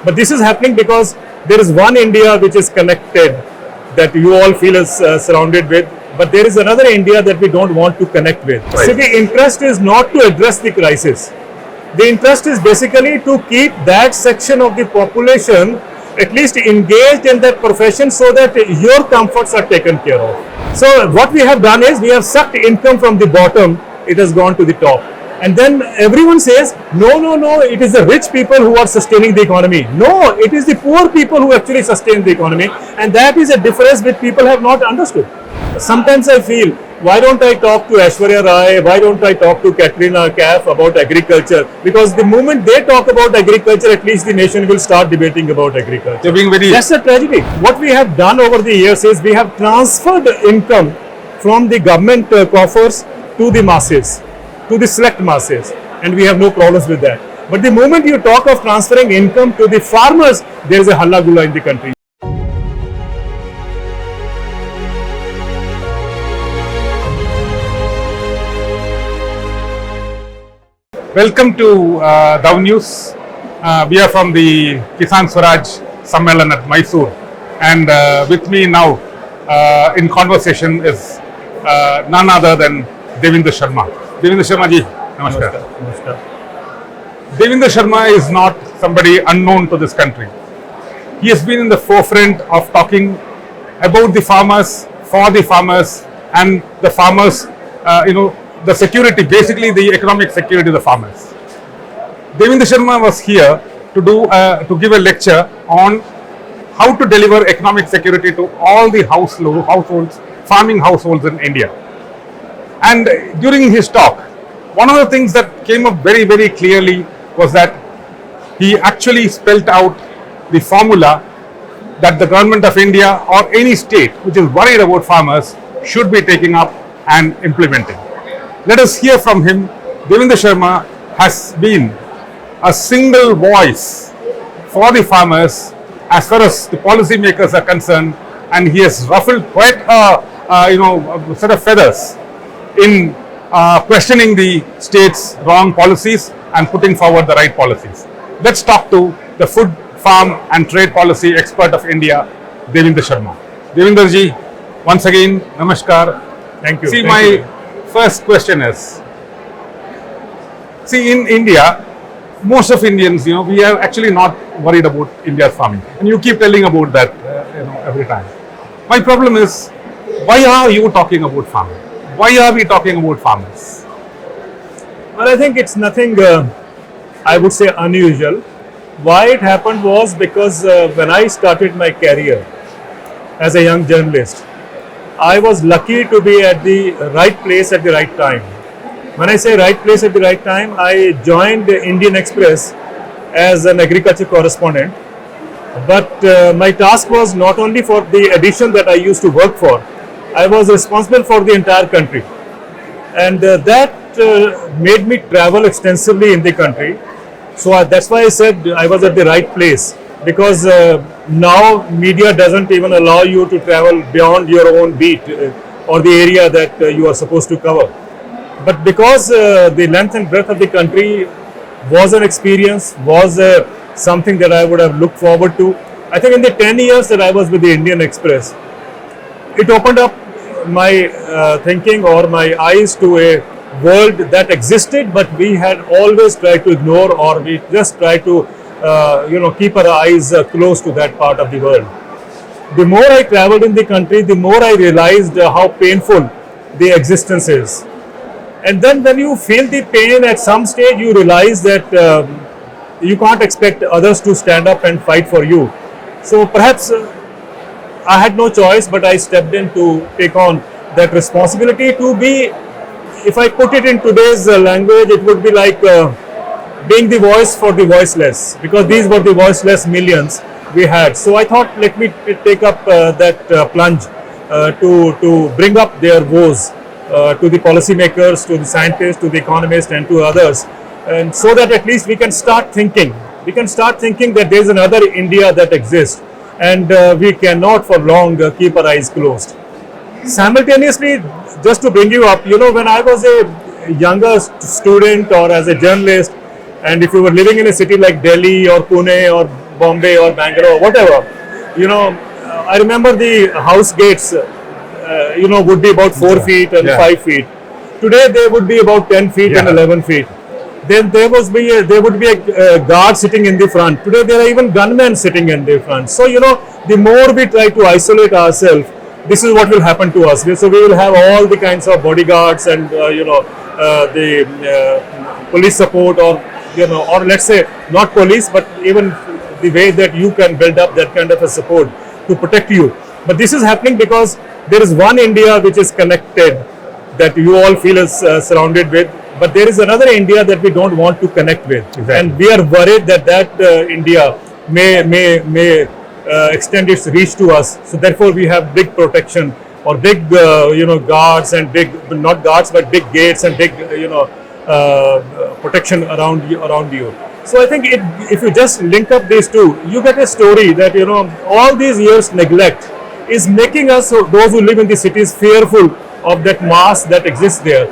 But this is happening because there is one India which is connected, that you all feel is surrounded with, but there is another India that we don't want to connect with. Right. So the interest is not to address the crisis. The interest is basically to keep that section of the population at least engaged in that profession so that your comforts are taken care of. So what we have done is we have sucked income from the bottom, it has gone to the top. And then everyone says, no, it is the rich people who are sustaining the economy. No, it is the poor people who actually sustain the economy. And that is a difference which people have not understood. Sometimes I feel, why don't I talk to Aishwarya Rai, why don't I talk to Katrina Kaif about agriculture? Because the moment they talk about agriculture, at least the nation will start debating about agriculture. They're being very... That's a tragedy. What we have done over the years is we have transferred income from the government coffers to the masses, to the select masses, and we have no problems with that. But the moment you talk of transferring income to the farmers, there is a halla gulla in the country. Welcome to Dow News. We are from the Kisan Swaraj Sammelan at Mysuru, and with me now in conversation is none other than Devinder Sharma. Devinder Sharma ji, namaskar. Namaskar. Devinder Sharma is not somebody unknown to this country. He has been in the forefront of talking about the farmers, for the farmers, and the farmers, the security, basically the economic security of the farmers. Devinder Sharma was here to give a lecture on how to deliver economic security to all the households, farming households in India. And during his talk, one of the things that came up very, very clearly was that he actually spelled out the formula that the government of India or any state which is worried about farmers should be taking up and implementing. Let us hear from him. Devinder Sharma has been a single voice for the farmers as far as the policymakers are concerned, and he has ruffled quite a set of feathers in questioning the state's wrong policies and putting forward the right policies. Let's talk to the food, farm and trade policy expert of India, Devinder Sharma. Devinder ji, once again, namaskar. Thank you. See, Thank you. First question is, see, in India, most of Indians, we are actually not worried about India's farming, and you keep telling about that, every time. My problem is, why are you talking about farming? Why are we talking about farmers? Well, I think it's nothing, I would say, unusual. Why it happened was because when I started my career as a young journalist, I was lucky to be at the right place at the right time. When I say right place at the right time, I joined Indian Express as an agriculture correspondent. But my task was not only for the edition that I used to work for, I was responsible for the entire country. And that made me travel extensively in the country. So that's why I said I was at the right place. Because now media doesn't even allow you to travel beyond your own beat or the area that you are supposed to cover. But because the length and breadth of the country was an experience, was something that I would have looked forward to. I think in the 10 years that I was with the Indian Express, it opened up my thinking or my eyes to a world that existed, but we had always tried to ignore, or we just tried to keep our eyes close to that part of the world. The more I traveled in the country, the more I realized how painful the existence is. And then when you feel the pain at some stage, you realize that you can't expect others to stand up and fight for you. So perhaps I had no choice, but I stepped in to take on that responsibility to be, if I put it in today's language, it would be like being the voice for the voiceless, because these were the voiceless millions we had. So I thought, let me take up that plunge to bring up their woes to the policymakers, to the scientists, to the economists and to others, and so that at least we can start thinking. We can start thinking that there is another India that exists, and we cannot for long keep our eyes closed. Simultaneously, just to bring you up, when I was a younger student or as a journalist, and if you were living in a city like Delhi or Pune or Bombay or Bangalore, whatever, I remember the house gates, would be about 4 feet and 5 feet. Today they would be about 10 feet and 11 feet. Then there would be a guard sitting in the front. Today there are even gunmen sitting in the front. So the more we try to isolate ourselves, this is what will happen to us. So we will have all the kinds of bodyguards and the police support, or or let's say not police, but even the way that you can build up that kind of a support to protect you. But this is happening because there is one India which is connected, that you all feel is surrounded with, but there is another India that we don't want to connect with. Exactly. And we are worried that India may extend its reach to us. So therefore we have big protection, or big guards, and not guards but big gates and big protection around you. So I think if you just link up these two, you get a story that all these years neglect is making us, those who live in the cities, fearful of that mass that exists there.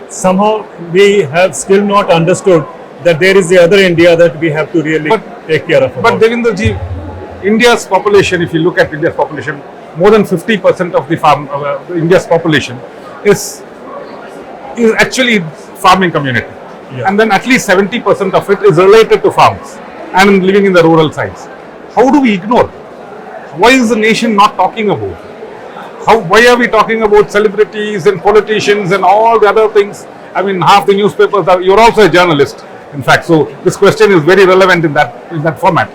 Somehow we have still not understood that there is the other India that we have to really take care of. But Devinder ji, India's population, if you look at India's population, more than 50% of the India's population is actually farming community. Yeah. And then at least 70% of it is related to farms and living in the rural sites. How do we ignore? Why is the nation not talking about it? Why are we talking about celebrities and politicians and all the other things? I mean, half the newspapers are, you're also a journalist, in fact, so this question is very relevant in that format.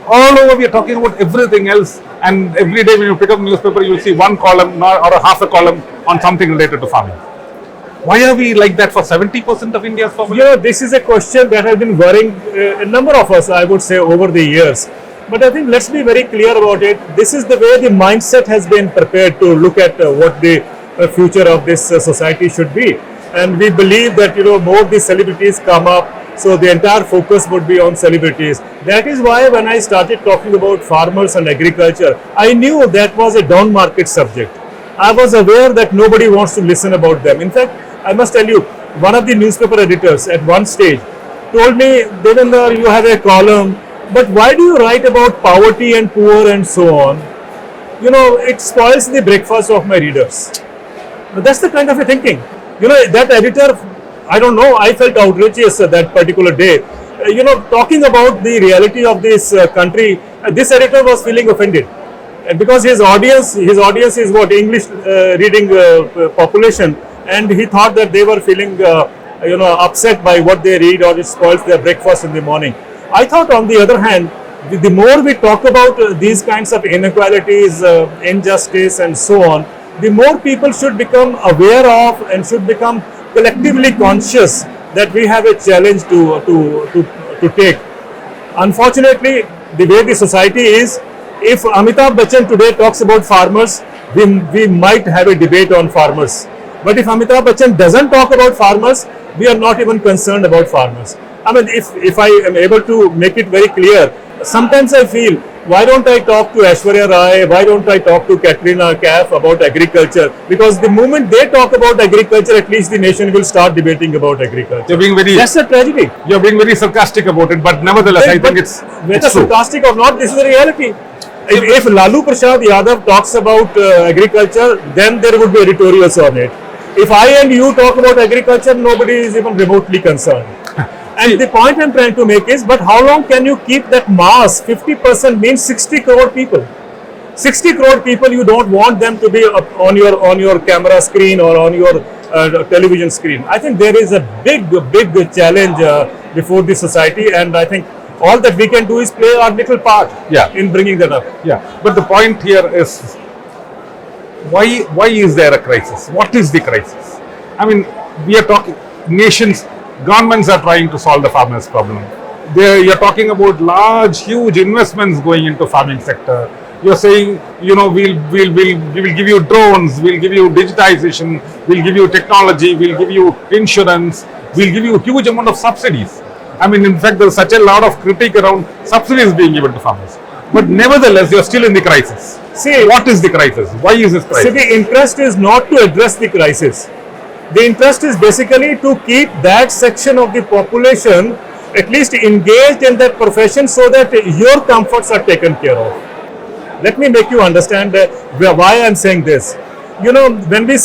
All over we are talking about everything else, and every day when you pick up a newspaper, you will see one column or a half a column on something related to farming. Why are we like that for 70% of India's population? This is a question that has been worrying a number of us, I would say, over the years. But I think let's be very clear about it. This is the way the mindset has been prepared to look at what the future of this society should be. And we believe that more the celebrities come up, so the entire focus would be on celebrities. That is why when I started talking about farmers and agriculture, I knew that was a down market subject. I was aware that nobody wants to listen about them. In fact, I must tell you, one of the newspaper editors at one stage told me, Devinder, you have a column, but why do you write about poverty and poor and so on? It spoils the breakfast of my readers. But that's the kind of a thinking. That editor, I don't know, I felt outrageous that particular day. Talking about the reality of this country, this editor was feeling offended. And because his audience is what, English reading population, and he thought that they were feeling upset by what they read, or it spoils their breakfast in the morning. I thought, on the other hand, the more we talk about these kinds of inequalities, injustice and so on, the more people should become aware of and should become collectively conscious that we have a challenge to take. Unfortunately, the way the society is, if Amitabh Bachchan today talks about farmers, we might have a debate on farmers. But if Amitabh Bachchan doesn't talk about farmers, we are not even concerned about farmers. I mean, if I am able to make it very clear, sometimes I feel, why don't I talk to Aishwarya Rai, why don't I talk to Katrina Kaif about agriculture? Because the moment they talk about agriculture, at least the nation will start debating about agriculture. That's a tragedy. You're being very sarcastic about it, but nevertheless, I think it's whether sarcastic or not, this is the reality. If Lalu Prasad Yadav talks about agriculture, then there would be editorials on it. If I and you talk about agriculture, nobody is even remotely concerned. And the point I'm trying to make is, but how long can you keep that mass? 50% means 60 crore people. 60 crore people, you don't want them to be up on your camera screen or on your television screen. I think there is a big challenge before the society, and I think all that we can do is play our little part in bringing that up. Yeah, but the point here is, why is there a crisis? What is the crisis? I mean, we are talking nations. Governments are trying to solve the farmers' problem. You're talking about huge investments going into farming sector. You're saying, we'll give you drones, we'll give you digitization, we'll give you technology, we'll give you insurance, we'll give you a huge amount of subsidies. I mean, in fact, there's such a lot of critique around subsidies being given to farmers. But nevertheless, you're still in the crisis. See, what is the crisis? Why is this crisis? See, the interest is not to address the crisis. The interest is basically to keep that section of the population at least engaged in that profession so that your comforts are taken care of. Let me make you understand why I'm saying this. You know, when you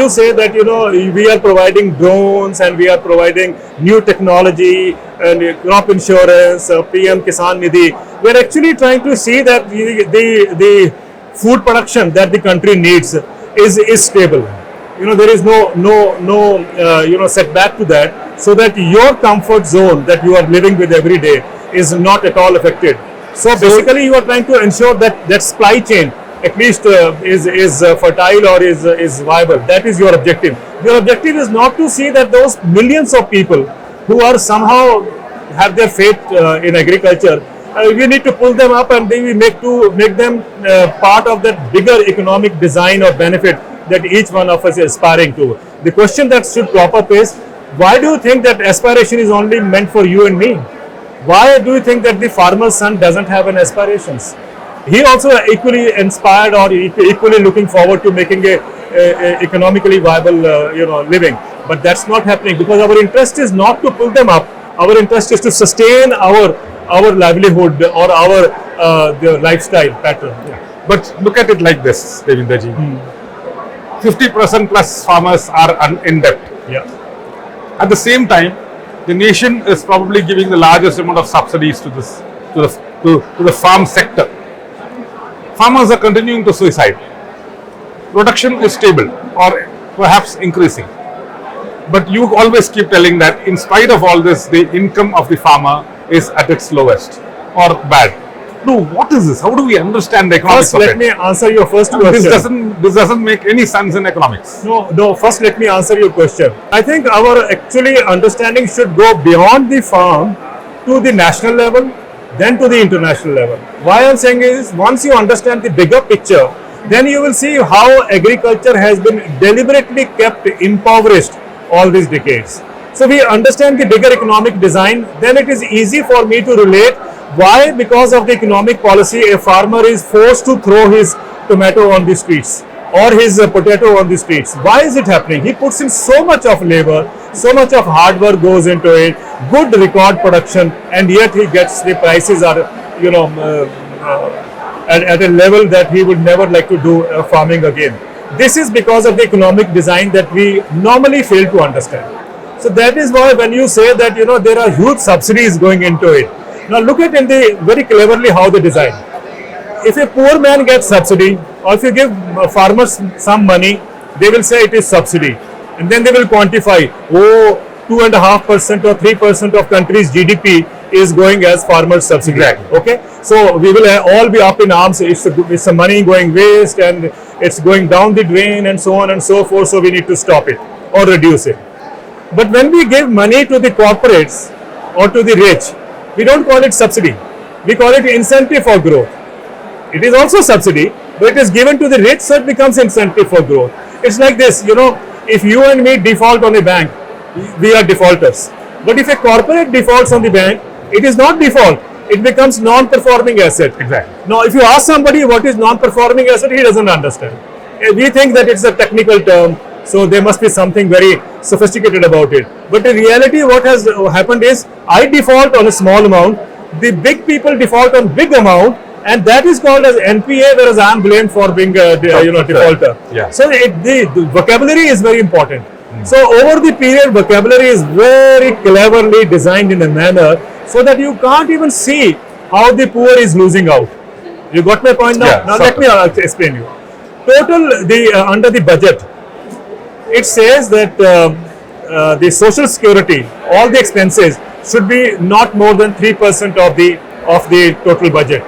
say that, you know, we are providing drones and we are providing new technology and crop insurance, PM Kisan Nidhi, we're actually trying to see that the food production that the country needs is stable. You know, there is no setback to that, so that your comfort zone that you are living with every day is not at all affected. So basically, you are trying to ensure that that supply chain at least is fertile or is viable. That is your objective. Your objective is not to see that those millions of people who are somehow have their fate in agriculture, we need to pull them up and we make them part of that bigger economic design or benefit that each one of us is aspiring to. The question that should crop up is, why do you think that aspiration is only meant for you and me? Why do you think that the farmer's son doesn't have an aspirations? He also equally inspired or equally looking forward to making a economically viable living. But that's not happening because our interest is not to pull them up. Our interest is to sustain our livelihood or our the lifestyle pattern. Yeah. But look at it like this, Devinder ji. 50% plus farmers are in debt. Yeah. At the same time, the nation is probably giving the largest amount of subsidies to the farm sector. Farmers are continuing to suicide. Production is stable or perhaps increasing. But you always keep telling that in spite of all this, the income of the farmer is at its lowest or bad. No, what is this? How do we understand the economics First, of let it? me answer your first question. This doesn't make any sense in economics. No. First, let me answer your question. I think our actually understanding should go beyond the farm to the national level, then to the international level. Why I'm saying is, once you understand the bigger picture, then you will see how agriculture has been deliberately kept impoverished all these decades. So we understand the bigger economic design, then it is easy for me to relate why, because of the economic policy, a farmer is forced to throw his tomato on the streets or his potato on the streets. Why is it happening? He puts in so much of labor, so much of hard work goes into it, good record production, and yet he gets the prices are, at a level that he would never like to do farming again. This is because of the economic design that we normally fail to understand. So that is why when you say that, you know, there are huge subsidies going into it. Now look at very cleverly how they design. If a poor man gets subsidy, or if you give farmers some money, they will say it is subsidy. And then they will quantify, 2.5% or 3% of country's GDP is going as farmer subsidy. Exactly. Okay, so we will all be up in arms. It's some money going waste and it's going down the drain and so on and so forth. So we need to stop it or reduce it. But when we give money to the corporates or to the rich, we don't call it subsidy. We call it incentive for growth. It is also subsidy, but it is given to the rich, so it becomes incentive for growth. It's like this, you know, if you and me default on a bank, we are defaulters. But if a corporate defaults on the bank, it is not default. It becomes non-performing asset. Exactly. Now, if you ask somebody what is non-performing asset, he doesn't understand. We think that it's a technical term, so there must be something very sophisticated about it. But in reality, what has happened is, I default on a small amount, the big people default on big amount, and that is called as NPA, whereas I am blamed for being a defaulter. Yeah. So the vocabulary is very important. So over the period, vocabulary is very cleverly designed in a manner so that you can't even see how the poor is losing out. You got my point now? Yeah, now let me explain you. Total under the budget, it says that the social security, all the expenses should be not more than 3% of the total budget.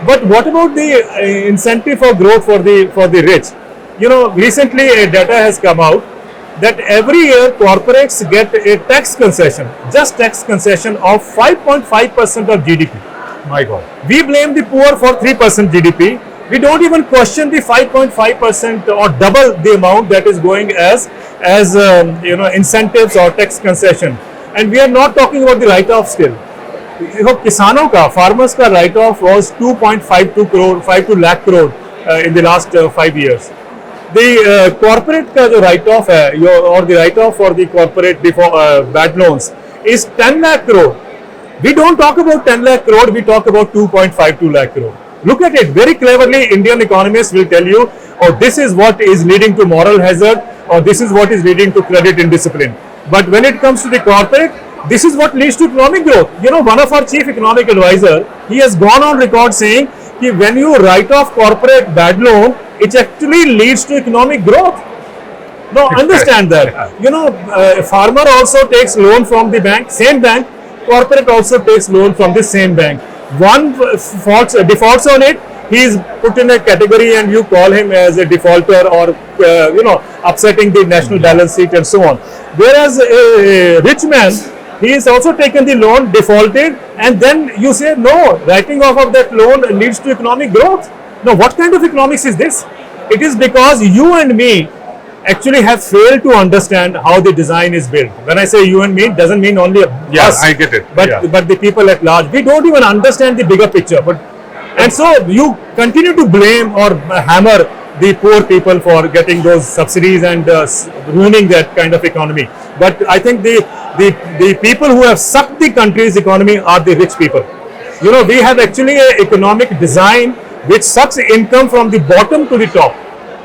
But what about the incentive for growth for the rich? You know, recently a data has come out that every year corporates get a tax concession, just tax concession of 5.5% of GDP. My God. We blame the poor for 3% GDP. We don't even question the 5.5% or double the amount that is going as incentives or tax concession. And we are not talking about the write-off still. किसानों का, farmers का write-off was 2.52 lakh crore in the last 5 years. The corporate का जो write-off है, or the write-off for the corporate bad loans is 10 lakh crore. We don't talk about 10 lakh crore, we talk about 2.52 lakh crore. Look at it, very cleverly Indian economists will tell you, oh, this is what is leading to moral hazard, or this is what is leading to credit indiscipline. But when it comes to the corporate, this is what leads to economic growth. You know, one of our chief economic advisor, he has gone on record saying that when you write off corporate bad loan, it actually leads to economic growth. Now understand that. You know, farmer also takes loan from the bank, same bank. Corporate also takes loan from the same bank. One defaults on it, he is put in a category and you call him as a defaulter or upsetting the national balance sheet and so on. Whereas a rich man, he is also taken the loan, defaulted, and then you say no, writing off of that loan leads to economic growth. Now what kind of economics is this? It is because you and me actually have failed to understand how the design is built. When I say you and me, it doesn't mean only us. I get it. But the people at large. We don't even understand the bigger picture. And so you continue to blame or hammer the poor people for getting those subsidies and ruining that kind of economy. But I think the people who have sucked the country's economy are the rich people. You know, we have actually an economic design which sucks income from the bottom to the top.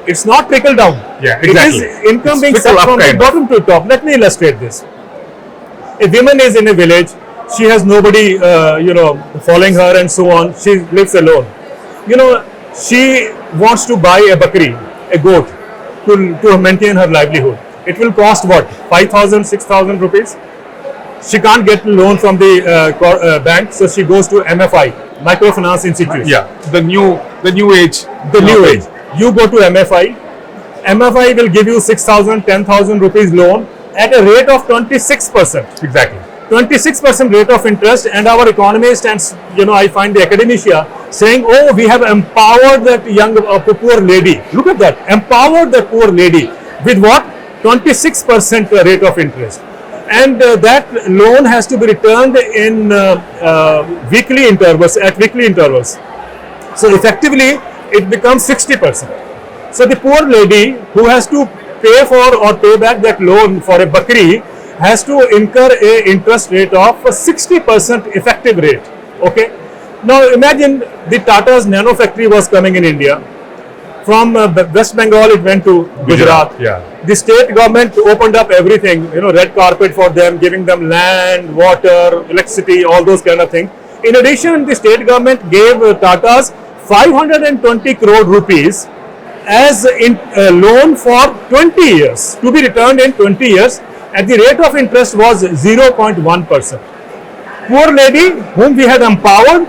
It's not trickle down. Yeah, exactly. It is income being sucked from the bottom to the top. Let me illustrate this. A woman is in a village. She has nobody, following her and so on. She lives alone. You know, she wants to buy a bakri, a goat, to maintain her livelihood. It will cost what? 5,000, 6,000 rupees. She can't get a loan from the bank, so she goes to MFI, microfinance institution. Yeah, the new age. The new age. You go to MFI. MFI will give you 6,000, 10,000 rupees loan at a rate of 26%. Exactly. 26% rate of interest, and our economist and I find the academia saying, oh, we have empowered that young poor lady. Look at that, empowered the poor lady with what? 26% rate of interest, and that loan has to be returned in weekly intervals. So effectively, it becomes 60%. So the poor lady who has to pay for or pay back that loan for a bakri has to incur a interest rate of 60% effective rate. Okay. Now imagine the Tata's nano factory was coming in India. From West Bengal it went to Gujarat. Yeah. The state government opened up everything, red carpet for them, giving them land, water, electricity, all those kind of things. In addition, the state government gave Tata's 520 crore rupees as loan for 20 years to be returned in 20 years, and the rate of interest was 0.1%. Poor lady whom we had empowered,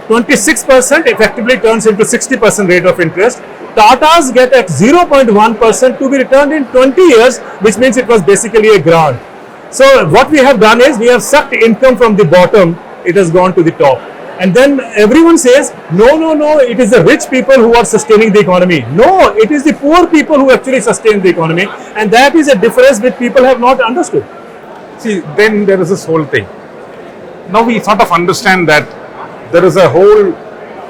26% effectively turns into 60% rate of interest. Tata's get at 0.1% to be returned in 20 years, which means it was basically a grant. So what we have done is we have sucked income from the bottom, it has gone to the top. And then everyone says, no, it is the rich people who are sustaining the economy. No, it is the poor people who actually sustain the economy. And that is a difference which people have not understood. See, then there is this whole thing. Now we sort of understand that there is a whole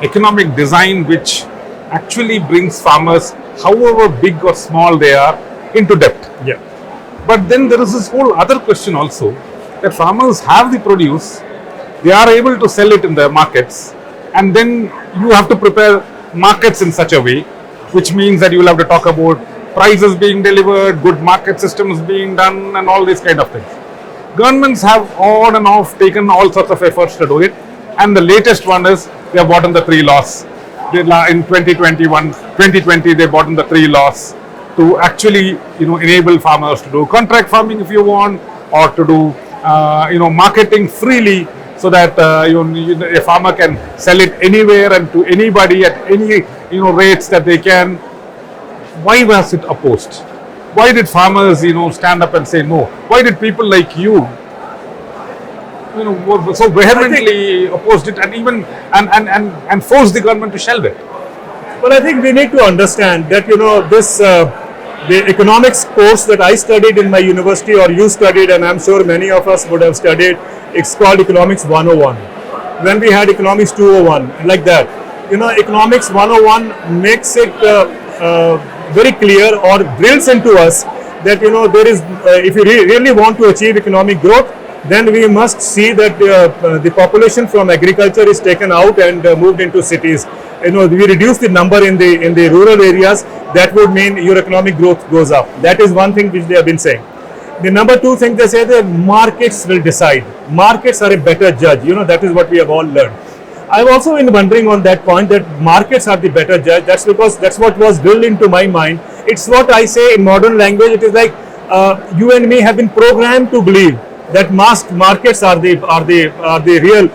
economic design which actually brings farmers, however big or small they are, into debt. Yeah. But then there is this whole other question also, that farmers have the produce, they are able to sell it in the markets, and then you have to prepare markets in such a way, which means that you will have to talk about prices being delivered, good market systems being done, and all these kind of things. Governments have on and off taken all sorts of efforts to do it, and the latest one is they have bought in the 3 laws. In 2020, they bought in the 3 laws to actually, enable farmers to do contract farming if you want, or to do, marketing freely, so that a farmer can sell it anywhere and to anybody at any rates that they can. Why was it opposed? Why did farmers stand up and say no? Why did people like you so vehemently opposed it and even and forced the government to shelve it? Well, I think we need to understand that this the economics course that I studied in my university, or you studied, and I'm sure many of us would have studied, it's called Economics 101. When we had Economics 201, like that, Economics 101 makes it very clear, or drills into us that there is if you really want to achieve economic growth, then we must see that the population from agriculture is taken out and moved into cities. We reduce the number in the rural areas. That would mean your economic growth goes up. That is one thing which they have been saying. The number two thing they say, that markets will decide. Markets are a better judge. That is what we have all learned. I've also been wondering on that point, that markets are the better judge. That's because that's what was drilled into my mind. It's what I say in modern language. It is like you and me have been programmed to believe that markets are the real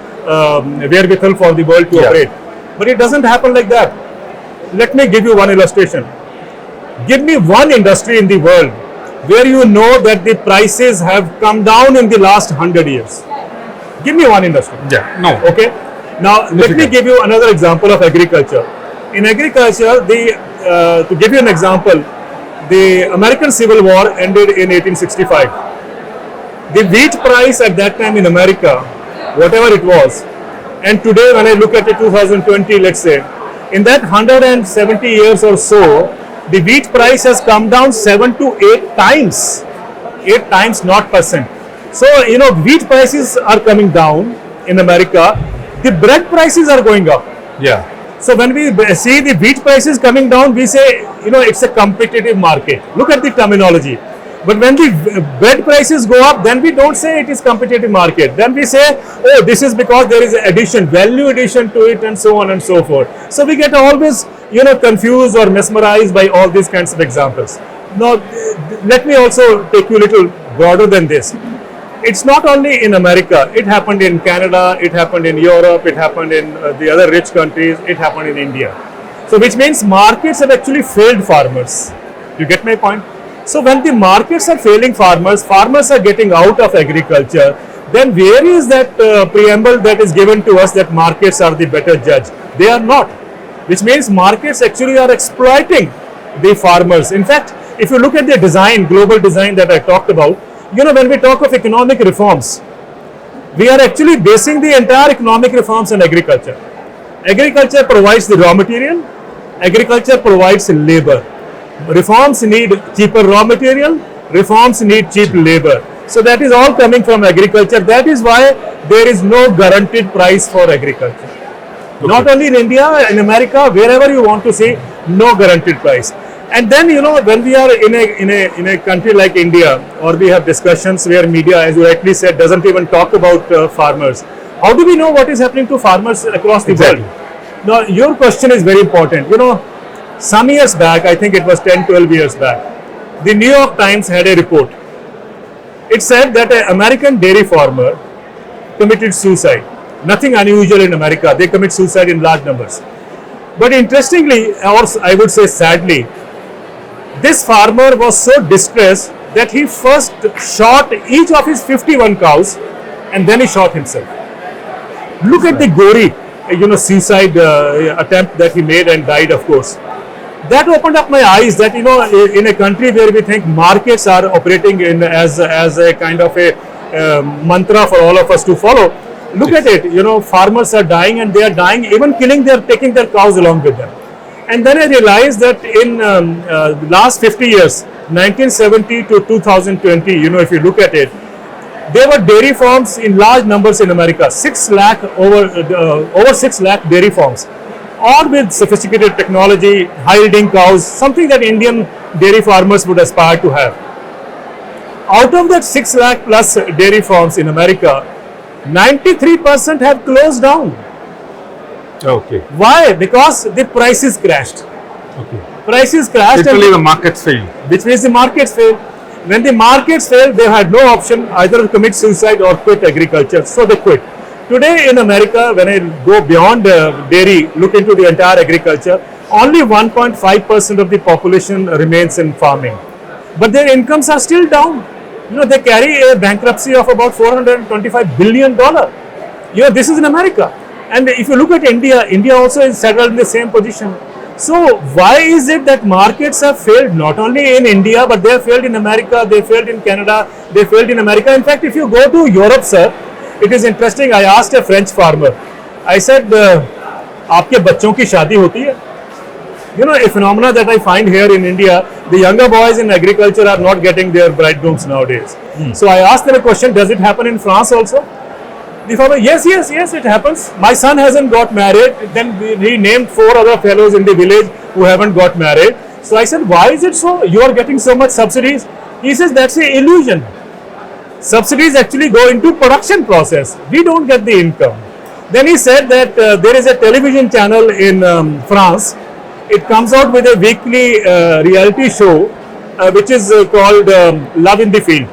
wherewithal for the world to operate. But it doesn't happen like that. Let me give you one illustration. Give me one industry in the world where you know that the prices have come down in the last 100 years. Give me one industry. Yeah, no. Okay. Now, let me give you another example of agriculture. In agriculture, to give you an example, the American Civil War ended in 1865. The wheat price at that time in America, whatever it was, and today when I look at it 2020, let's say, in that 170 years or so, the wheat price has come down 7 to 8 times. 8 times, not percent. So, wheat prices are coming down in America. The bread prices are going up. Yeah. So when we see the wheat prices coming down, we say, it's a competitive market. Look at the terminology. But when the bread prices go up, then we don't say it is competitive market. Then we say, oh, this is because there is value addition to it, and so on and so forth. So we get always, confused or mesmerized by all these kinds of examples. Now, let me also take you a little broader than this. It's not only in America. It happened in Canada, it happened in Europe, it happened in the other rich countries, it happened in India. So which means markets have actually failed farmers. You get my point? So when the markets are failing farmers are getting out of agriculture, then where is that preamble that is given to us that markets are the better judge? They are not. Which means markets actually are exploiting the farmers. In fact, if you look at the design, global design that I talked about, when we talk of economic reforms, we are actually basing the entire economic reforms on agriculture. Agriculture provides the raw material, agriculture provides labor. Reforms need cheaper raw material, reforms need cheap labor. So that is all coming from agriculture. That is why there is no guaranteed price for agriculture. Okay. Not only in India, in America, wherever you want to see, no guaranteed price. And then, when we are in a country like India, or we have discussions where media, as you rightly said, doesn't even talk about farmers, how do we know what is happening to farmers across the world? Now, your question is very important. Some years back, I think it was 10, 12 years back, the New York Times had a report. It said that an American dairy farmer committed suicide. Nothing unusual in America. They commit suicide in large numbers. But interestingly, or I would say sadly, this farmer was so distressed that he first shot each of his 51 cows and then he shot himself. Look at the gory, suicide attempt that he made and died, of course. That opened up my eyes that, in a country where we think markets are operating as a kind of a mantra for all of us to follow, look at it, farmers are dying, and they are dying, even taking their cows along with them. And then I realized that in last 50 years, 1970 to 2020, if you look at it, there were dairy farms in large numbers in America, 6 lakh, over 6 lakh dairy farms, all with sophisticated technology, high-yielding cows, something that Indian dairy farmers would aspire to have. Out of that 6 lakh plus dairy farms in America, 93% have closed down. Okay. Why? Because the prices crashed. Okay. Prices crashed. Literally the markets failed. Which means the markets failed. When the markets failed, they had no option either to commit suicide or quit agriculture. So they quit. Today in America, when I go beyond dairy, look into the entire agriculture, only 1.5% of the population remains in farming. But their incomes are still down. They carry a bankruptcy of about $425 billion. This is in America. And if you look at India, India also is settled in the same position. So why is it that markets have failed not only in India, but they have failed in America, they failed in Canada, they failed in America. In fact, if you go to Europe, sir, it is interesting. I asked a French farmer, I said, आपके बच्चों की शादी होती है? A phenomena that I find here in India, the younger boys in agriculture are not getting their bridegrooms nowadays. So I asked them a question, does it happen in France also? The farmer, yes, it happens. My son hasn't got married. Then he named 4 other fellows in the village who haven't got married. So I said, why is it so? You are getting so much subsidies. He says, that's an illusion. Subsidies actually go into production process. We don't get the income. Then he said that there is a television channel in France. It comes out with a weekly reality show which is called Love in the Field.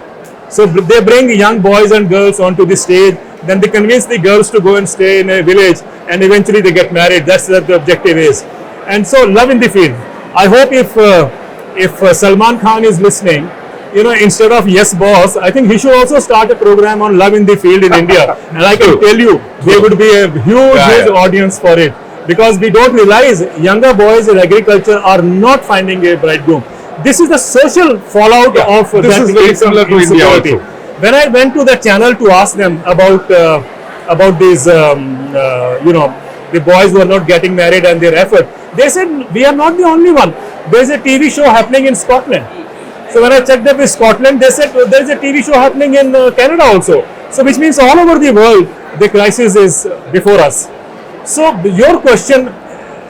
So they bring young boys and girls onto the stage. Then they convince the girls to go and stay in a village, and eventually they get married. That's what the objective is. And so, Love in the Field. I hope if Salman Khan is listening, instead of Yes Boss, I think he should also start a program on Love in the Field in India. And I can tell you, there would be a huge audience for it, because we don't realize younger boys in agriculture are not finding a bridegroom. This is the social fallout of this that is very similar to India also. When I went to the channel to ask them about these, the boys who are not getting married and their effort, they said, we are not the only one. There is a TV show happening in Scotland. So when I checked up with Scotland, they said there is a TV show happening in Canada also. So which means all over the world, the crisis is before us. So your question,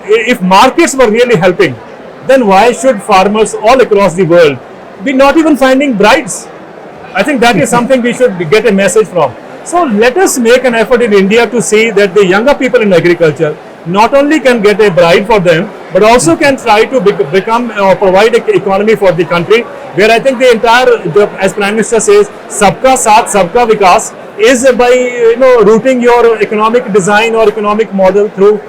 if markets were really helping, then why should farmers all across the world be not even finding brides? I think that is something we should get a message from. So let us make an effort in India to see that the younger people in agriculture not only can get a bride for them, but also can try to become or provide an economy for the country, where I think the entire, as Prime Minister says, Sabka Saath, Sabka Vikas, is by rooting your economic design or economic model through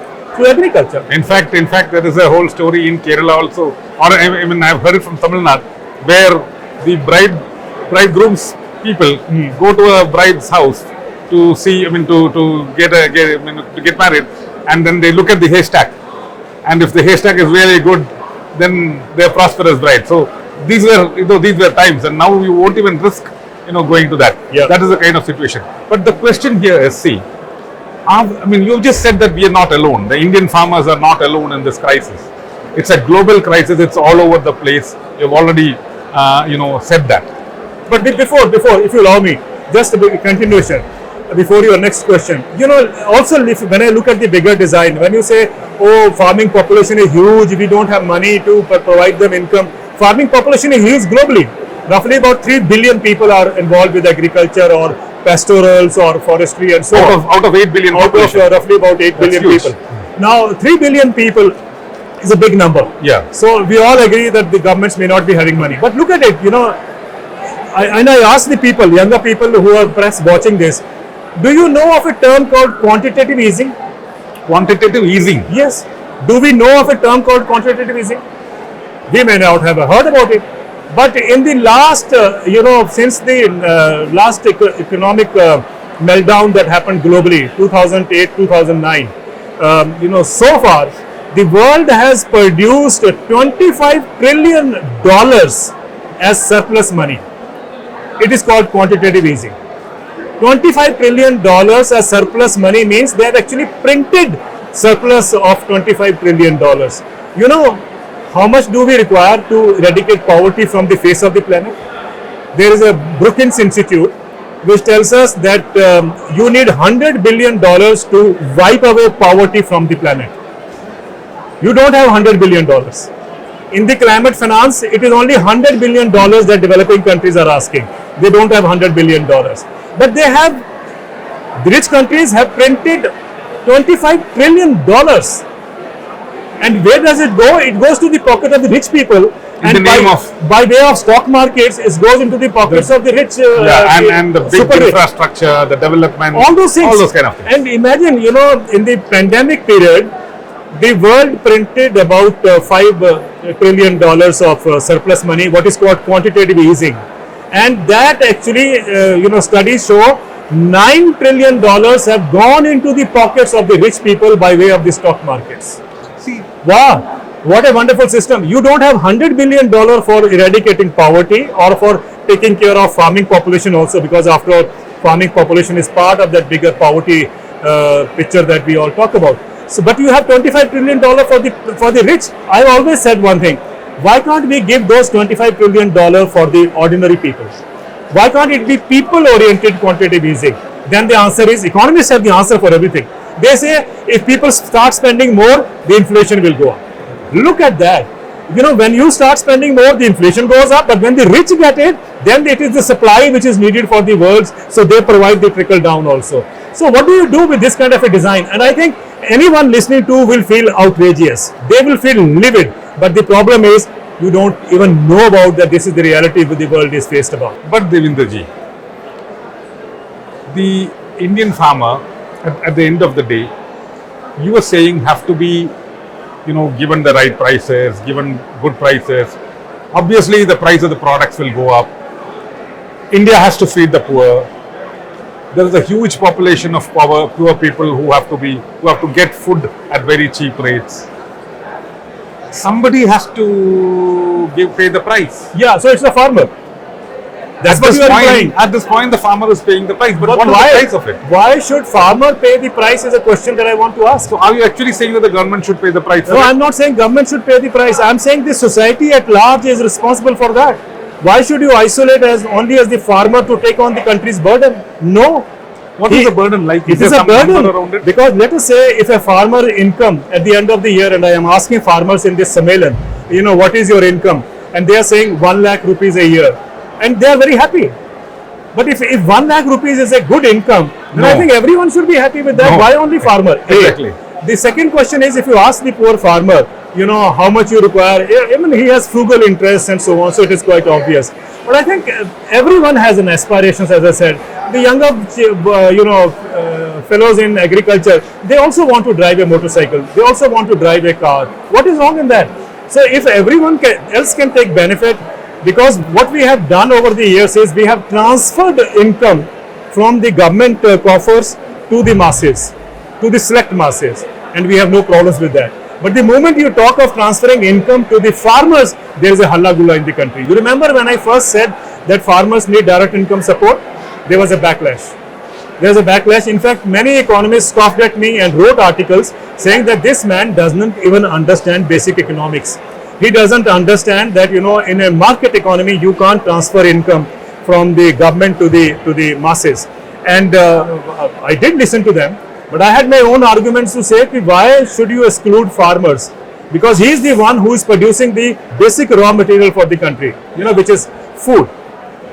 agriculture. In fact, there is a whole story in Kerala also, or I mean, I've heard it from Tamil Nadu, where the bridegroom's people go to a bride's house to see, to get married, and then they look at the haystack, and if the haystack is really good, then they're prosperous bride. So these were times, and now you won't even risk going to that. Yeah. That is the kind of situation. But the question here is, see, you just said that we are not alone. The Indian farmers are not alone in this crisis. It's a global crisis. It's all over the place. You've already said that. But before, if you allow me, just a continuation before your next question. Also when I look at the bigger design, when you say, oh, farming population is huge, we don't have money to provide them income. Farming population is huge globally. Roughly about 3 billion people are involved with agriculture or pastorals or forestry and so on. Out of 8 billion population. Roughly about 8 billion huge. people. Now, 3 billion people is a big number. Yeah. So we all agree that the governments may not be having money. But look at it, I ask the people, younger people who are perhaps watching this, do you know of a term called quantitative easing? Quantitative easing? Yes. Do we know of a term called quantitative easing? We may not have heard about it. But in the last, since the last economic meltdown that happened globally, 2008, 2009, so far, the world has produced $25 trillion as surplus money. It is called quantitative easing. $25 trillion as surplus money means they have actually printed surplus of $25 trillion. How much do we require to eradicate poverty from the face of the planet? There is a Brookings Institute which tells us that you need $100 billion to wipe away poverty from the planet. You don't have $100 billion. In the climate finance, it is only $100 billion that developing countries are asking. They don't have $100 billion. But the rich countries have printed $25 trillion. And where does it go? It goes to the pocket of the rich people. In the name of? By way of stock markets, it goes into the pockets of the rich. And the big infrastructure, the development. All those things. All those kind of things. And imagine, in the pandemic period, the world printed about $5 trillion of surplus money, what is called quantitative easing. And that actually, studies show $9 trillion have gone into the pockets of the rich people by way of the stock markets. See, wow, what a wonderful system. You don't have $100 billion for eradicating poverty or for taking care of farming population also, because after all, farming population is part of that bigger poverty picture that we all talk about. So, but you have $25 trillion for the rich. I always said one thing: why can't we give those $25 trillion for the ordinary people? Why can't it be people-oriented quantitative easing? Then the answer is, economists have the answer for everything. They say if people start spending more, the inflation will go up. Look at that. You know, when you start spending more, the inflation goes up, but when the rich get it, then it is the supply which is needed for the world, so they provide the trickle down also. So what do you do with this kind of a design? And I think anyone listening to will feel outrageous. They will feel livid. But the problem is, you don't even know about that this is the reality that the world is faced about. But Devinder ji, the Indian farmer, at the end of the day, you were saying have to be, given the right prices, given good prices. Obviously, the price of the products will go up. India has to feed the poor. There is a huge population of poor people who have to get food at very cheap rates. Somebody has to pay the price. Yeah, so it's the farmer. That's what you are implying. At this point, the farmer is paying the price. But what is the price of it? Why should farmer pay the price is a question that I want to ask. So are you actually saying that the government should pay the price? No, I'm not saying government should pay the price. I'm saying the society at large is responsible for that. Why should you isolate only as the farmer to take on the country's burden? No. What is the burden like? It is a burden around it? Because let us say if a farmer income at the end of the year, and I am asking farmers in this Sammelan, what is your income? And they are saying 1 lakh rupees a year. And they are very happy. But if 1 lakh rupees is a good income, then I think everyone should be happy with that. Why only farmer? Exactly. The second question is, if you ask the poor farmer, how much you require, he has frugal interests and so on, so it is quite obvious. But I think everyone has an aspirations, as I said. The younger, fellows in agriculture, they also want to drive a motorcycle. They also want to drive a car. What is wrong in that? So if everyone else can take benefit, because what we have done over the years is we have transferred income from the government coffers to the masses, to the select masses, and we have no problems with that. But the moment you talk of transferring income to the farmers, there is a halla gulla in the country. You remember when I first said that farmers need direct income support? There was a backlash. There was a backlash. In fact, many economists scoffed at me and wrote articles saying that this man doesn't even understand basic economics. He doesn't understand that, in a market economy, you can't transfer income from the government to the masses. And I did listen to them, but I had my own arguments to say, why should you exclude farmers? Because he is the one who is producing the basic raw material for the country, which is food.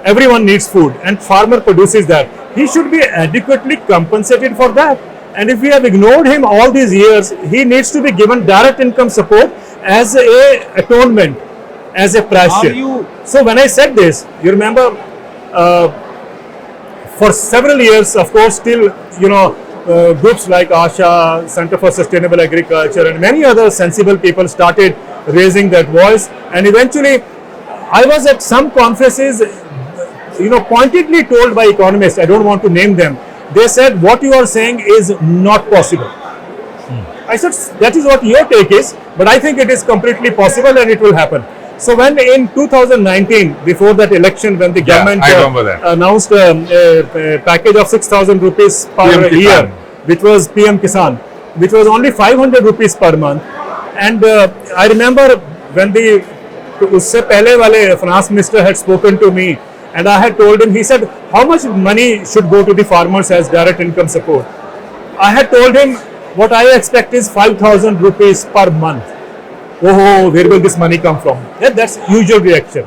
Everyone needs food, and farmer produces that. He should be adequately compensated for that. And if we have ignored him all these years, he needs to be given direct income support as a atonement, as a prashya. So when I said this, you remember, for several years, of course, still, groups like ASHA, Center for Sustainable Agriculture, and many other sensible people started raising that voice. And eventually, I was at some conferences, pointedly told by economists, I don't want to name them, they said what you are saying is not possible. I said that is what your take is, but I think it is completely possible and it will happen. So when in 2019, before that election, when the government announced a package of 6,000 rupees per year, which was PM Kisan, which was only 500 rupees per month. And I remember when the usse pehle wale finance minister had spoken to me, and I had told him, he said, how much money should go to the farmers as direct income support? I had told him, what I expect is 5,000 rupees per month. Oh, where will this money come from? Yeah, that's usual reaction.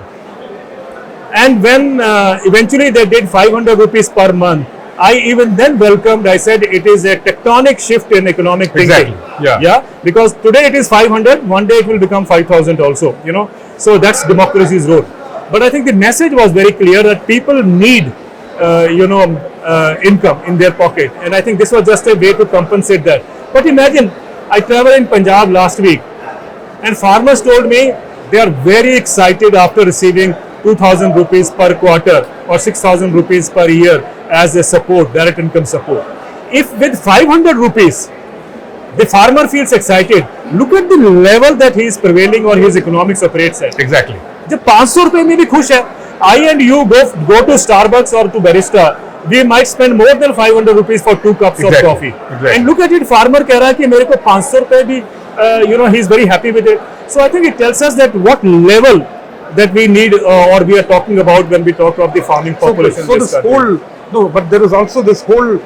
And when eventually they did 500 rupees per month, I even then welcomed, I said it is a tectonic shift in economic thinking. Exactly. Yeah. Because today it is 500, one day it will become 5,000 also, So that's democracy's role. But I think the message was very clear that people need, income in their pocket. And I think this was just a way to compensate that. But imagine, I traveled in Punjab last week, and farmers told me they are very excited after receiving 2,000 rupees per quarter or 6,000 rupees per year as a support, direct income support. If with 500 rupees, the farmer feels excited, look at the level that he is prevailing or his economics operates at. Exactly. जब 500 रुपए में भी खुश है, I and you go to Starbucks or to Barista, we might spend more than 500 rupees for 2 cups of coffee. And look at it, farmer कह रहा है कि मेरे को 500 रुपए भी, he is very happy with it. So I think it tells us that what level that we need or we are talking about when we talk of the farming population. So this whole, no, but there is also this whole,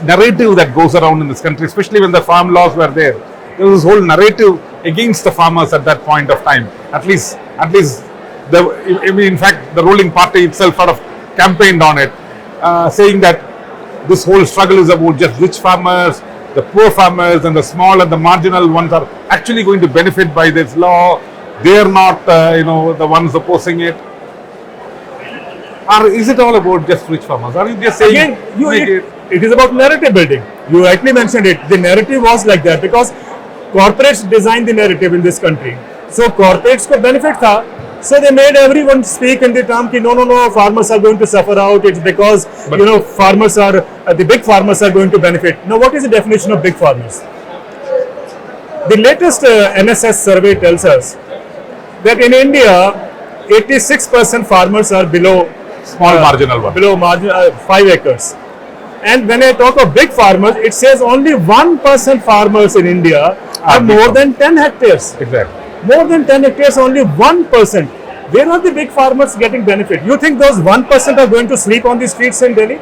narrative that goes around in this country, especially when the farm laws were there. There was this whole narrative against the farmers at that point of time. At least, in fact, the ruling party itself sort of campaigned on it, saying that this whole struggle is about just rich farmers, the poor farmers, and the small and the marginal ones are actually going to benefit by this law. They are not, the ones opposing it. Or is it all about just rich farmers? Are you just saying? Again, it is about narrative building. You rightly mentioned it. The narrative was like that because corporates designed the narrative in this country. So corporates could benefit tha. So they made everyone speak in the term ki no, farmers are going to suffer out. It's because farmers are the big farmers are going to benefit. Now, what is the definition of big farmers? The latest NSS survey tells us that in India, 86% farmers are below small marginal one. Below 5 acres. And when I talk of big farmers, it says only 1% farmers in India have more than 10 hectares. Exactly. More than 10 hectares, only 1%. Where are the big farmers getting benefit? You think those 1% are going to sleep on the streets in Delhi?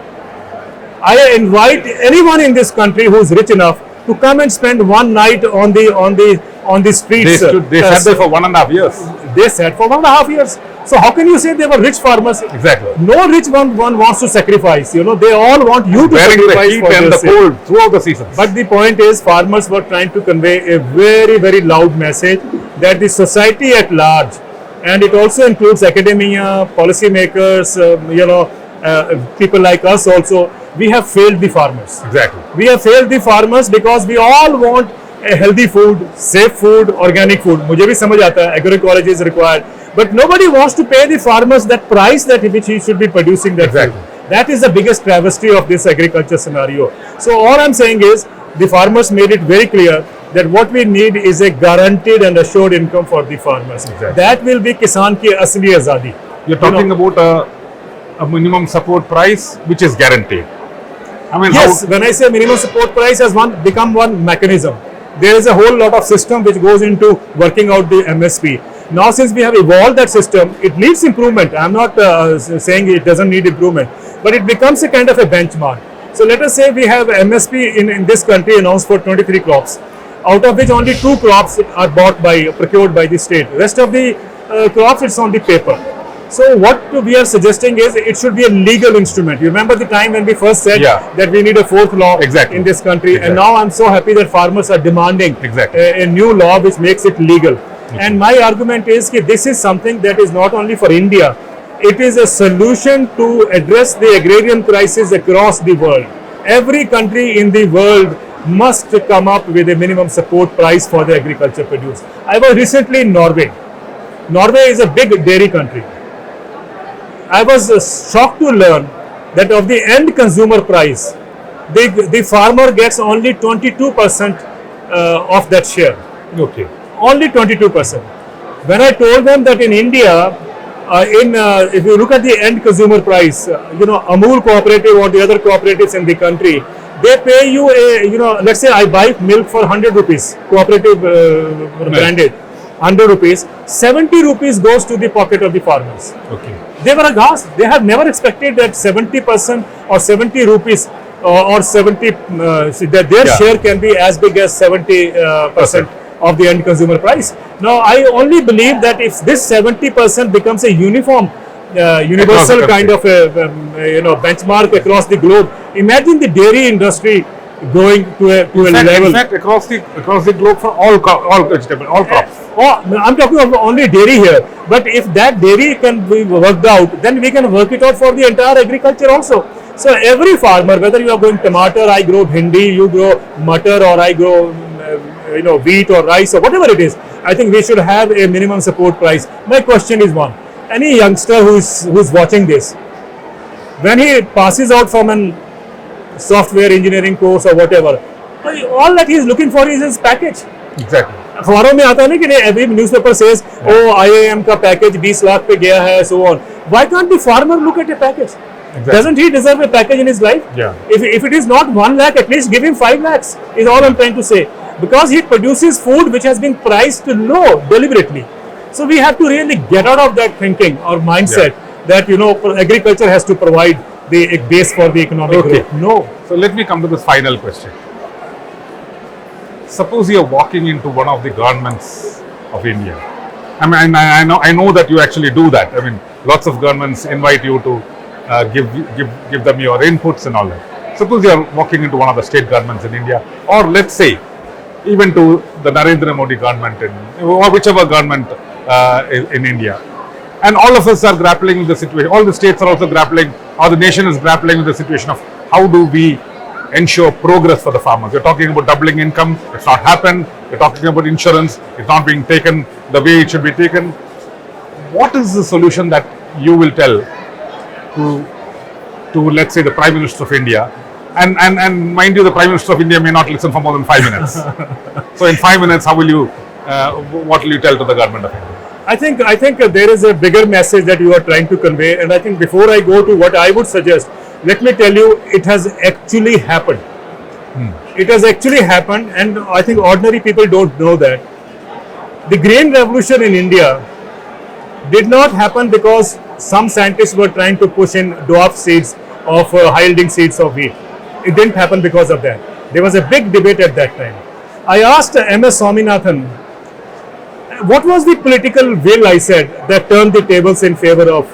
I invite anyone in this country who is rich enough to come and spend one night on the streets. They sat there for 1.5 years. They sat for 1.5 years. So how can you say they were rich farmers? Exactly. No rich one wants to sacrifice. They all want you to sacrifice the heat and the cold throughout the seasons. But the point is, farmers were trying to convey a very, very loud message that the society at large, and it also includes academia, policymakers, people like us also, we have failed the farmers. Exactly. We have failed the farmers because we all want a healthy food, safe food, organic food. मुझे भी समझ आता है, agroecology is required. But nobody wants to pay the farmers that price that which he should be producing that food. That is the biggest travesty of this agriculture scenario. So all I'm saying is, the farmers made it very clear that what we need is a guaranteed and assured income for the farmers. That will be Kisan ki asli azadi. You're talking about a minimum support price which is guaranteed. I mean, yes, when I say minimum support price has become one mechanism. There is a whole lot of system which goes into working out the MSP. Now, since we have evolved that system, it needs improvement. I'm not saying it doesn't need improvement, but it becomes a kind of a benchmark. So let us say we have MSP in this country announced for 23 crops, out of which only 2 crops are procured by the state. Rest of the crops, it's on the paper. So what we are suggesting is it should be a legal instrument. You remember the time when we first said that we need a 4th law in this country, and now I'm so happy that farmers are demanding a new law which makes it legal. And my argument is that this is something that is not only for India, it is a solution to address the agrarian crisis across the world. Every country in the world must come up with a minimum support price for the agriculture produce. I was recently in Norway. Norway is a big dairy country. I was shocked to learn that of the end consumer price, the farmer gets only 22% of that share. Okay. Only 22%. When I told them that in India, if you look at the end consumer price, Amul cooperative or the other cooperatives in the country, they pay you let's say I buy milk for 100 rupees, cooperative branded, 100 rupees, 70 rupees goes to the pocket of the farmers. Okay. They were aghast. They have never expected that 70% or 70 rupees or 70, that their share can be as big as 70% of the end consumer price. Now, I only believe that if this 70% becomes a uniform, universal kind of a benchmark across the globe, imagine the dairy industry growing to a level. In fact, across the globe for all vegetables, all crops. I'm talking of only dairy here. But if that dairy can be worked out, then we can work it out for the entire agriculture also. So every farmer, whether you are growing tomato, I grow bhindi, you grow matar, or I grow wheat or rice or whatever it is, I think we should have a minimum support price. My question is one: any youngster who's watching this, when he passes out from an software engineering course or whatever, all that he is looking for is his package. Exactly. अखबारों में आता है ना कि every newspaper says, oh, IIM का package 20 lakh पे गया है, so on. Why can't the farmer look at a package? Exactly. Doesn't he deserve a package in his life? Yeah. If it is not 1 lakh, at least give him 5 lakhs, is all I'm trying to say. Because he produces food which has been priced low deliberately. So we have to really get out of that thinking or mindset that, agriculture has to provide the base for the economic growth. No. So let me come to this final question. Suppose you are walking into one of the governments of India. I mean, I know that you actually do that. I mean, lots of governments invite you to give them your inputs and all that. Suppose you are walking into one of the state governments in India, or let's say even to the Narendra Modi government or whichever government in India, and all of us are grappling with the situation. All the states are also grappling, or the nation is grappling with the situation of how do we ensure progress for the farmers. You're talking about doubling income, it's not happened. You're talking about insurance, it's not being taken the way it should be taken. What is the solution that you will tell to let's say the Prime Minister of India? And mind you, the Prime Minister of India may not listen for more than 5 minutes. So in 5 minutes, how will you, what will you tell to the government of India? I think there is a bigger message that you are trying to convey, and I think before I go to what I would suggest, let me tell you, it has actually happened. It has actually happened, and I think ordinary people don't know that. The green revolution in India did not happen because some scientists were trying to push in dwarf seeds of high-yielding seeds of wheat. It didn't happen because of that. There was a big debate at that time. I asked M.S. Swaminathan, what was the political will, I said, that turned the tables in favor of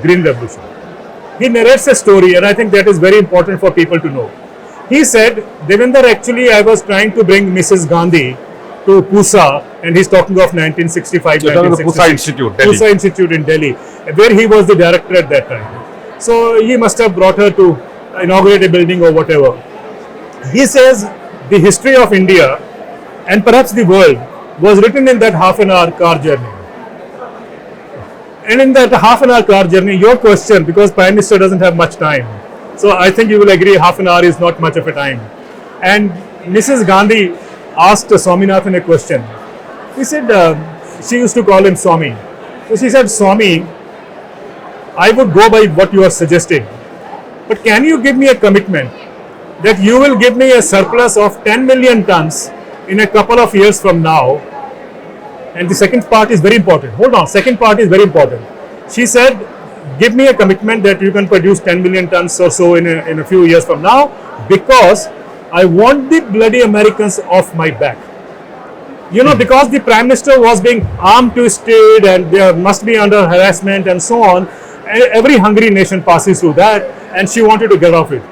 green revolution? He narrates a story, and I think that is very important for people to know. He said, Devinder, actually I was trying to bring Mrs. Gandhi to Pusa, and he's talking of 1965, You're talking about the Pusa Institute, Delhi. Pusa Institute in Delhi, where he was the director at that time. So he must have brought her to inaugurate a building or whatever. He says the history of India and perhaps the world was written in that half-an-hour car journey. And in that half-an-hour car journey, your question, because Prime Minister doesn't have much time, so I think you will agree half an hour is not much of a time. And Mrs. Gandhi asked Swaminathan a question. He said, she used to call him Swami. So she said, Swami, I would go by what you are suggesting, but can you give me a commitment that you will give me a surplus of 10 million tons in a couple of years from now? And the second part is very important. Hold on, second part is very important. She said, give me a commitment that you can produce 10 million tons or so in a few years from now, because I want the bloody Americans off my back. Because the Prime Minister was being arm twisted and they must be under harassment and so on. Every hungry nation passes through that, and she wanted to get off it.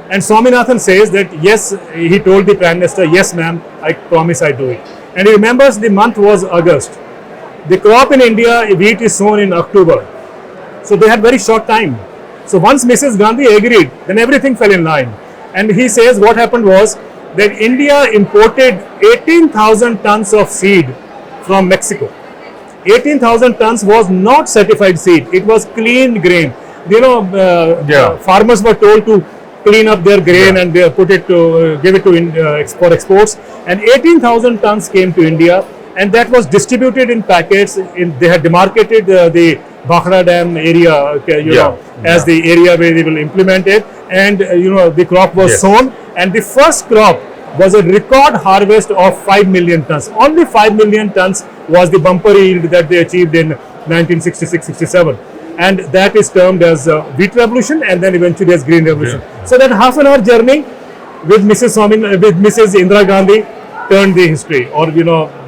And Swaminathan says that yes, he told the Prime Minister, yes ma'am, I promise I do it. And he remembers the month was August. The crop in India, wheat is sown in October. So they had very short time. So once Mrs. Gandhi agreed, then everything fell in line. And he says what happened was that India imported 18,000 tons of seed from Mexico. 18,000 tons was not certified seed. It was clean grain. Farmers were told to clean up their grain and put it to give it to for exports. And 18,000 tons came to India, and that was distributed in packets. They had demarcated the Bhakhra Dam area, as the area where they will implement it. And the crop was sown, and the first crop was a record harvest of 5 million tons. Only 5 million tons was the bumper yield that they achieved in 1966-67. And that is termed as wheat revolution, and then eventually as green revolution. So that half an hour journey with Mrs. Indira Gandhi turned the history, or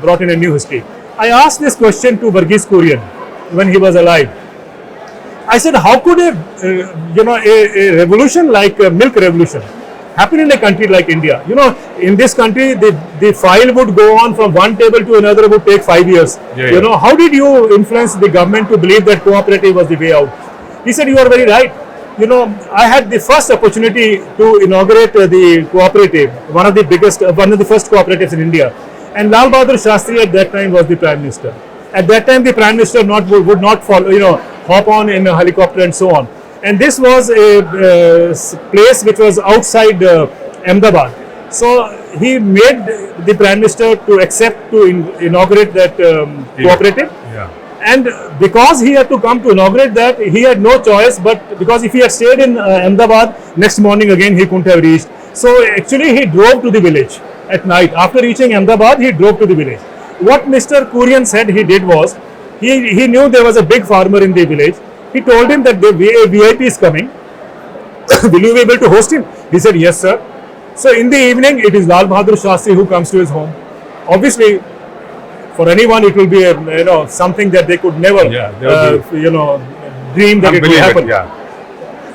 brought in a new history. I asked this question to Varghese Kurian when he was alive. I said, how could a revolution like a milk revolution happen in a country like India? In this country, the file would go on from one table to another, would take 5 years. How did you influence the government to believe that cooperative was the way out? He said, you are very right. I had the first opportunity to inaugurate the cooperative, one of the first cooperatives in India. And Lal Bahadur Shastri at that time was the Prime Minister. At that time, the Prime Minister would not follow, hop on in a helicopter and so on. And this was a place which was outside Ahmedabad. So he made the Prime Minister to accept to inaugurate that cooperative. And because he had to come to inaugurate that, he had no choice, but because if he had stayed in Ahmedabad, next morning again he couldn't have reached. So actually he drove to the village at night. After reaching Ahmedabad, he drove to the village. What Mr. Kurian said he did was, he knew there was a big farmer in the village. He told him that the VIP is coming. Will you be able to host him? He said, yes, sir. So in the evening, it is Lal Bahadur Shastri who comes to his home. Obviously, for anyone, it will be something that they could never, dream that it will happen.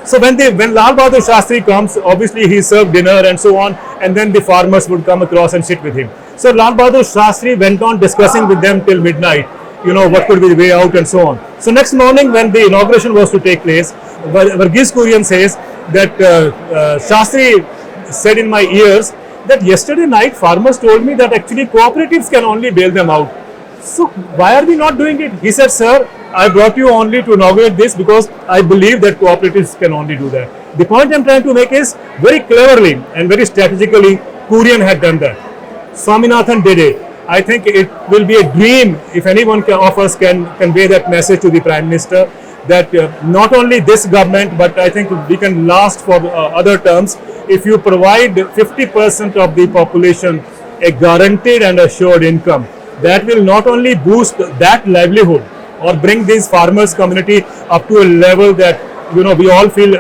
So when Lal Bahadur Shastri comes, obviously he served dinner and so on, and then the farmers would come across and sit with him. So Lal Bahadur Shastri went on discussing with them till midnight, what could be the way out and so on. So next morning when the inauguration was to take place, Varghese Kurian says that Shastri said in my ears that yesterday night farmers told me that actually cooperatives can only bail them out. So why are we not doing it? He said, sir, I brought you only to inaugurate this because I believe that cooperatives can only do that. The point I'm trying to make is, very cleverly and very strategically, Kurian had done that. Swaminathan did it. I think it will be a dream if anyone of us can convey that message to the Prime Minister, that not only this government, but I think we can last for other terms if you provide 50% of the population a guaranteed and assured income. That will not only boost that livelihood or bring this farmers community up to a level that we all feel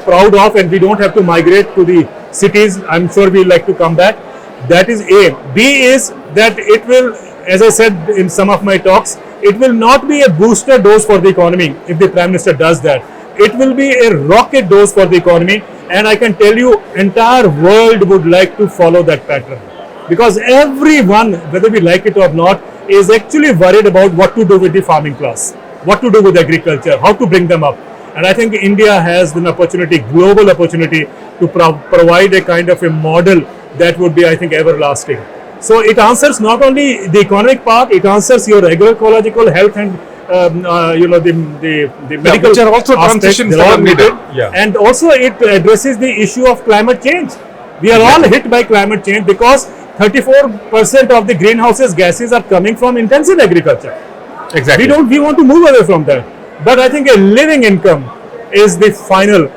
proud of, and we don't have to migrate to the cities. I'm sure we like to come back. That is A. B is that it will, as I said in some of my talks, it will not be a booster dose for the economy if the Prime Minister does that. It will be a rocket dose for the economy, and I can tell you, entire world would like to follow that pattern, because everyone, whether we like it or not, is actually worried about what to do with the farming class, what to do with agriculture, how to bring them up. And I think India has an opportunity, global opportunity, to provide a kind of a model that would be, I think, everlasting. So it answers not only the economic part, it answers your agroecological health and the medical which are also transitions that are needed. And also it addresses the issue of climate change. We are all hit by climate change because 34% of the greenhouse gases are coming from intensive agriculture. Exactly. We want to move away from that. But I think a living income is the final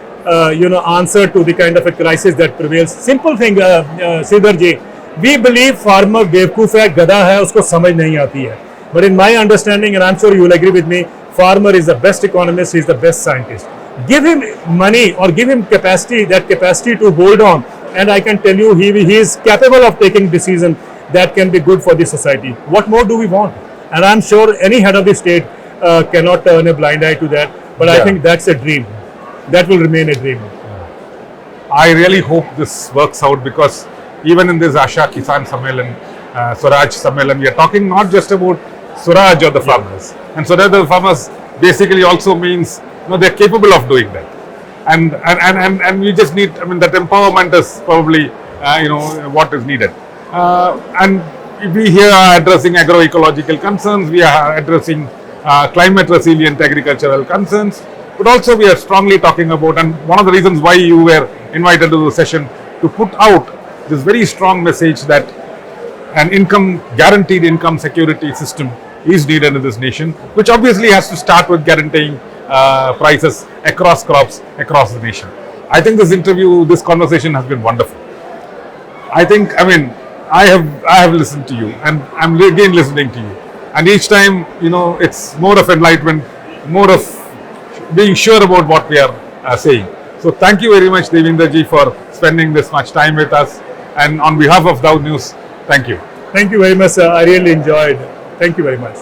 answer to the kind of a crisis that prevails. Simple thing, Sridhar ji, we believe farmer बेवकूफ है, गधा है, उसको समझ नहीं आती है. But in my understanding, and I'm sure you will agree with me, farmer is the best economist, he is the best scientist. Give him money or give him capacity to hold on, and I can tell you he is capable of taking decisions that can be good for the society. What more do we want? And I'm sure any head of the state cannot turn a blind eye to that. But I think that's a dream. That will remain a dream. I really hope this works out, because even in this Asha Kisan Sammelan, Swaraj Sammelan, we are talking not just about Swaraj or the farmers. And Swaraj or the farmers basically also means they're capable of doing that. And we just need, that empowerment is probably what is needed. And we here are addressing agroecological concerns, we are addressing climate resilient agricultural concerns, but also we are strongly talking about, and one of the reasons why you were invited to the session, to put out this very strong message that an guaranteed income security system is needed in this nation, which obviously has to start with guaranteeing prices across crops across the nation. I think this conversation has been wonderful. I have listened to you, and I'm again listening to you, and each time it's more of enlightenment, more of being sure about what we are saying. So thank you very much, Devinder ji, for spending this much time with us, and on behalf of Thou News, thank you. Thank you very much, sir. I really enjoyed. Thank you very much.